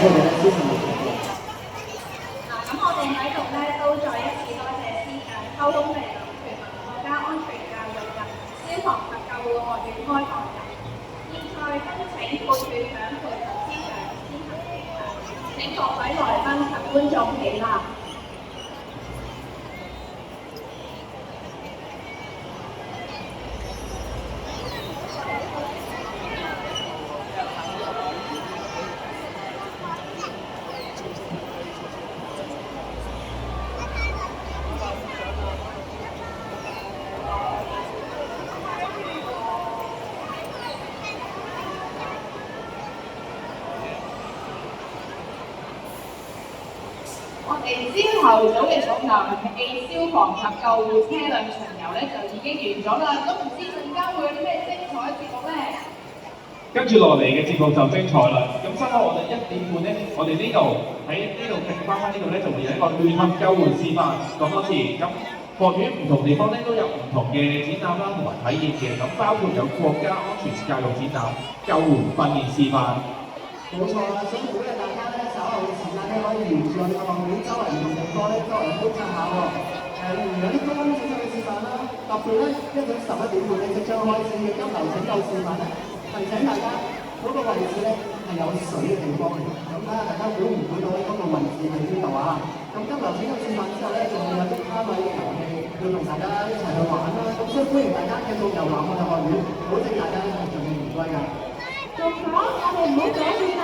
佢哋咧先至會成功。咁我哋喺度咧都再一次多謝溝通力量全民國家安全教育日消防及救護學院開放日。現在恭請副院長陪同司長先行祈禱，請各位來賓及觀眾起立。我哋朝頭早嘅重頭戲消防及救護車輛巡遊咧就已經完咗啦，咁唔知陣間會有啲咩精彩節目咧？跟住落嚟嘅節目就精彩啦！咁收翻我哋1點半咧，我哋呢度喺呢度翻呢度咧就會有一個聯合救援示範，講多次。咁學院唔同地方咧都有唔同嘅展覽啦同埋體驗嘅，咁包括有國家安全教育展覽、救援訓練示範。冇錯啦，所以鼓勵大家咧稍後嘅時間咧可以沿住我哋個學院周圍唔同地方咧周圍去觀察下喎。例如有啲高空整體嘅示範啦，特別咧一陣11點半咧即將開始嘅急流拯救示範咧，提醒大家嗰個位置咧係有水嘅地方嚟，咁睇下大家估唔估到嗰個位置喺邊度啊？咁急流拯救示範之後咧，仲會有啲攤位嘅遊戲要同大家一齊去玩啦。咁所以歡迎大家繼續遊覽我哋學院，保證大家咧係盡量唔歸㗎。仲講我哋唔好阻住大